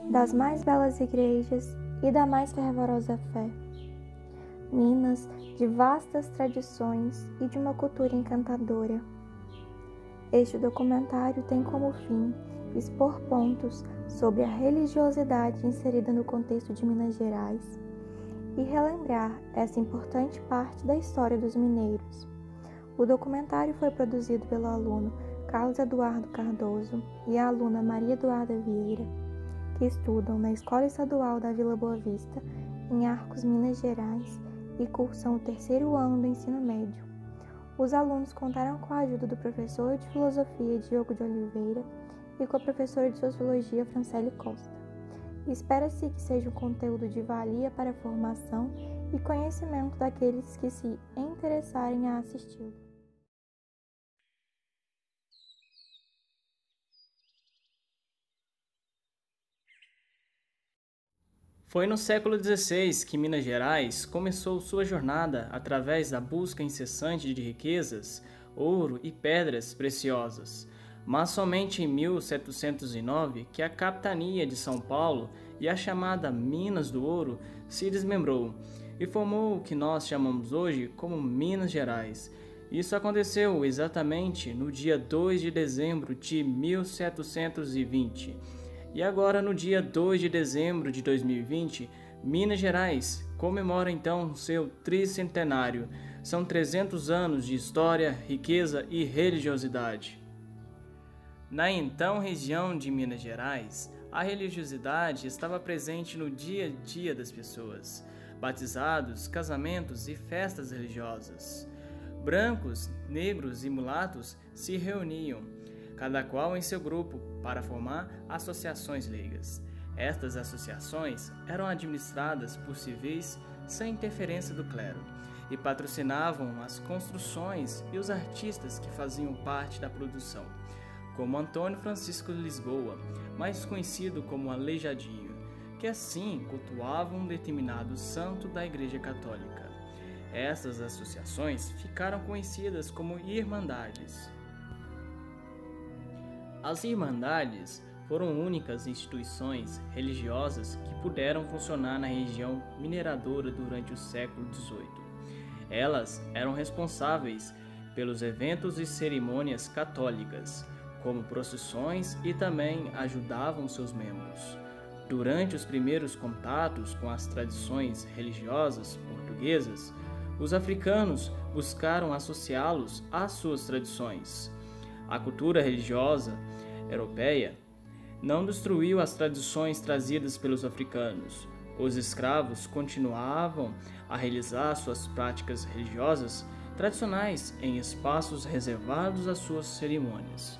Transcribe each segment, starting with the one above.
das mais belas igrejas e da mais fervorosa fé. Minas de vastas tradições e de uma cultura encantadora. Este documentário tem como fim expor pontos sobre a religiosidade inserida no contexto de Minas Gerais e relembrar essa importante parte da história dos mineiros. O documentário foi produzido pelo aluno Carlos Eduardo Cardoso e a aluna Maria Eduarda Vieira, que estudam na Escola Estadual da Vila Boa Vista, em Arcos, Minas Gerais, e cursam o 3º ano do ensino médio. Os alunos contaram com a ajuda do professor de Filosofia Diogo de Oliveira e com a professora de Sociologia Franciele Costa. Espera-se que seja um conteúdo de valia para a formação e conhecimento daqueles que se interessarem a assisti-lo. Foi no século XVI que Minas Gerais começou sua jornada através da busca incessante de riquezas, ouro e pedras preciosas. Mas somente em 1709 que a capitania de São Paulo e a chamada Minas do Ouro se desmembrou e formou o que nós chamamos hoje como Minas Gerais. Isso aconteceu exatamente no dia 2 de dezembro de 1720. E agora, no dia 2 de dezembro de 2020, Minas Gerais comemora então seu tricentenário. São 300 anos de história, riqueza e religiosidade. Na então região de Minas Gerais, a religiosidade estava presente no dia a dia das pessoas. Batizados, casamentos e festas religiosas. Brancos, negros e mulatos se reuniam, cada qual em seu grupo, para formar associações leigas. Estas associações eram administradas por civis sem interferência do clero e patrocinavam as construções e os artistas que faziam parte da produção, como Antônio Francisco Lisboa, mais conhecido como Aleijadinho, que assim cultuavam um determinado santo da Igreja Católica. Essas associações ficaram conhecidas como Irmandades. As Irmandades foram únicas instituições religiosas que puderam funcionar na região mineradora durante o século XVIII. Elas eram responsáveis pelos eventos e cerimônias católicas, como procissões, e também ajudavam seus membros. Durante os primeiros contatos com as tradições religiosas portuguesas, os africanos buscaram associá-los às suas tradições. A cultura religiosa europeia não destruiu as tradições trazidas pelos africanos. Os escravos continuavam a realizar suas práticas religiosas tradicionais em espaços reservados às suas cerimônias.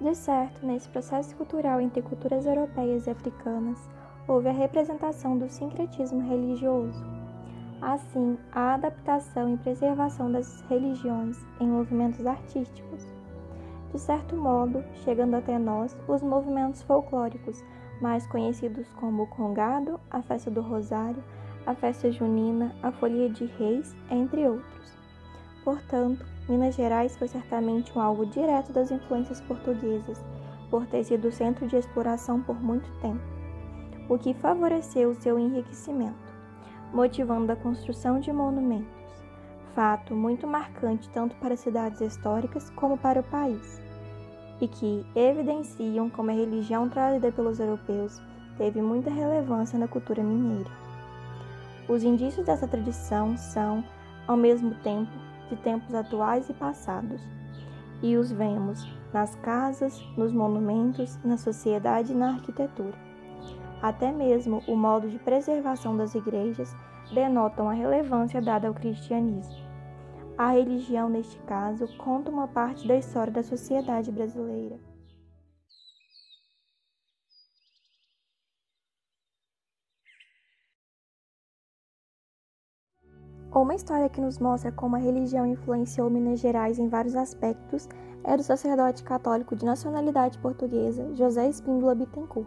De certo, nesse processo cultural entre culturas europeias e africanas, houve a representação do sincretismo religioso. Assim, a adaptação e preservação das religiões em movimentos artísticos. De certo modo, chegando até nós, os movimentos folclóricos, mais conhecidos como o Congado, a Festa do Rosário, a Festa Junina, a Folia de Reis, entre outros. Portanto, Minas Gerais foi certamente um alvo direto das influências portuguesas, por ter sido centro de exploração por muito tempo, o que favoreceu o seu enriquecimento, motivando a construção de monumentos, fato muito marcante tanto para cidades históricas como para o país, e que evidenciam como a religião trazida pelos europeus teve muita relevância na cultura mineira. Os indícios dessa tradição são, ao mesmo tempo, de tempos atuais e passados, e os vemos nas casas, nos monumentos, na sociedade e na arquitetura. Até mesmo o modo de preservação das igrejas denotam a relevância dada ao cristianismo. A religião, neste caso, conta uma parte da história da sociedade brasileira. Uma história que nos mostra como a religião influenciou Minas Gerais em vários aspectos é do sacerdote católico de nacionalidade portuguesa José Espíndola Bittencourt,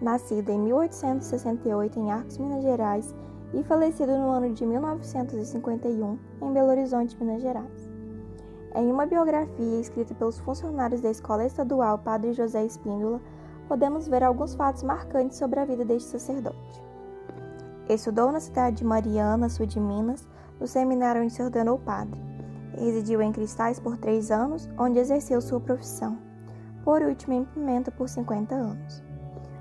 nascido em 1868 em Arcos, Minas Gerais, e falecido no ano de 1951 em Belo Horizonte, Minas Gerais. Em uma biografia escrita pelos funcionários da Escola Estadual Padre José Espíndola, podemos ver alguns fatos marcantes sobre a vida deste sacerdote. Estudou na cidade de Mariana, sul de Minas, no seminário onde se ordenou padre. Residiu em Cristais por 3 anos, onde exerceu sua profissão. Por último, em Pimenta por 50 anos.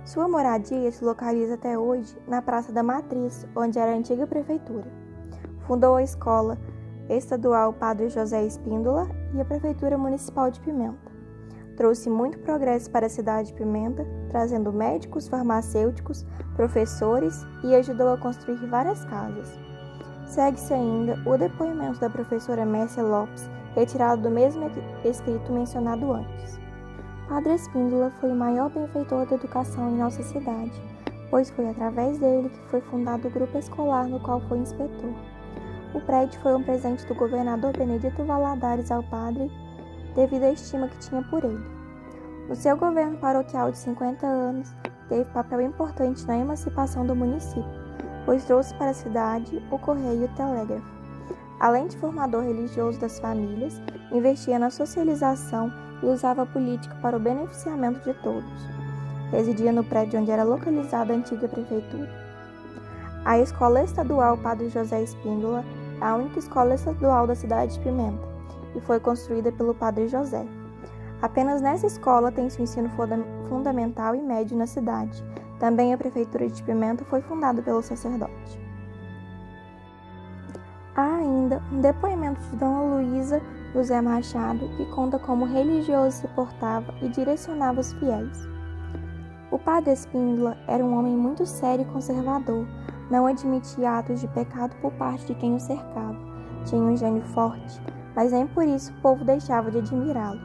Sua moradia se localiza até hoje na Praça da Matriz, onde era a antiga prefeitura. Fundou a Escola Estadual Padre José Espíndola e a Prefeitura Municipal de Pimenta. Trouxe muito progresso para a cidade de Pimenta, trazendo médicos, farmacêuticos, professores e ajudou a construir várias casas. Segue-se ainda o depoimento da professora Mércia Lopes, retirado do mesmo escrito mencionado antes. Padre Espíndola foi o maior benfeitor da educação em nossa cidade, pois foi através dele que foi fundado o grupo escolar no qual foi inspetor. O prédio foi um presente do governador Benedito Valadares ao padre, devido à estima que tinha por ele. No seu governo paroquial de 50 anos, teve papel importante na emancipação do município, pois trouxe para a cidade o correio e o telégrafo. Além de formador religioso das famílias, investia na socialização e usava a política para o beneficiamento de todos. Residia no prédio onde era localizada a antiga prefeitura. A Escola Estadual Padre José Espíndola é a única escola estadual da cidade de Pimenta e foi construída pelo Padre José. Apenas nessa escola tem-se o ensino fundamental e médio na cidade. Também a prefeitura de Pimenta foi fundada pelo sacerdote. Há ainda um depoimento de Dona Luísa do Zé Machado, que conta como o religioso se portava e direcionava os fiéis. O padre Espíndola era um homem muito sério e conservador, não admitia atos de pecado por parte de quem o cercava, tinha um gênio forte, mas nem por isso o povo deixava de admirá-lo.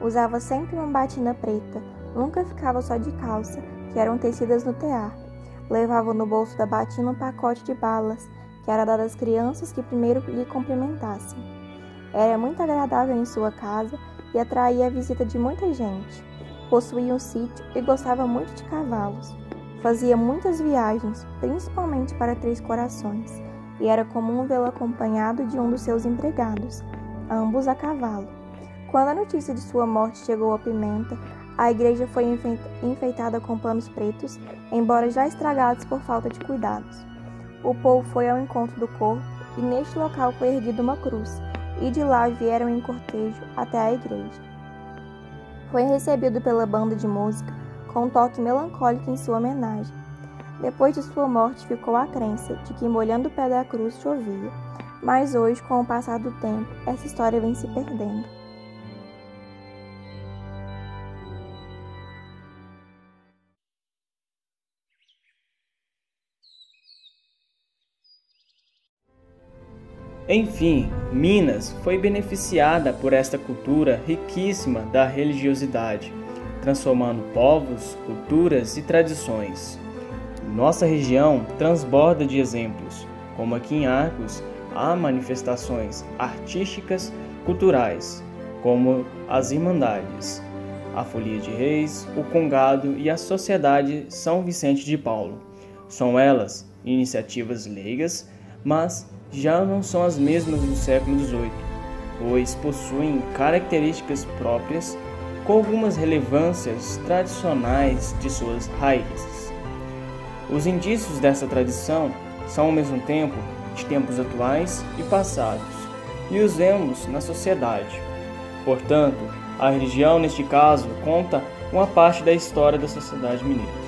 Usava sempre uma batina preta, nunca ficava só de calça, que eram tecidas no tear. Levava no bolso da batina um pacote de balas, que era dado às crianças que primeiro lhe cumprimentassem. Era muito agradável em sua casa e atraía a visita de muita gente. Possuía um sítio e gostava muito de cavalos. Fazia muitas viagens, principalmente para Três Corações, e era comum vê-lo acompanhado de um dos seus empregados, ambos a cavalo. Quando a notícia de sua morte chegou a Pimenta, a igreja foi enfeitada com panos pretos, embora já estragados por falta de cuidados. O povo foi ao encontro do corpo e neste local foi erguida uma cruz, e de lá vieram em cortejo até a igreja. Foi recebido pela banda de música com um toque melancólico em sua homenagem. Depois de sua morte ficou a crença de que molhando o pé da cruz chovia, mas hoje, com o passar do tempo, essa história vem se perdendo. Enfim, Minas foi beneficiada por esta cultura riquíssima da religiosidade, transformando povos, culturas e tradições. Nossa região transborda de exemplos, como aqui em Arcos há manifestações artísticas culturais, como as Irmandades, a Folia de Reis, o Congado e a Sociedade São Vicente de Paulo. São elas iniciativas leigas, mas já não são as mesmas do século XVIII, pois possuem características próprias com algumas relevâncias tradicionais de suas raízes. Os indícios dessa tradição são ao mesmo tempo de tempos atuais e passados, e os vemos na sociedade. Portanto, a religião, neste caso, conta uma parte da história da sociedade mineira.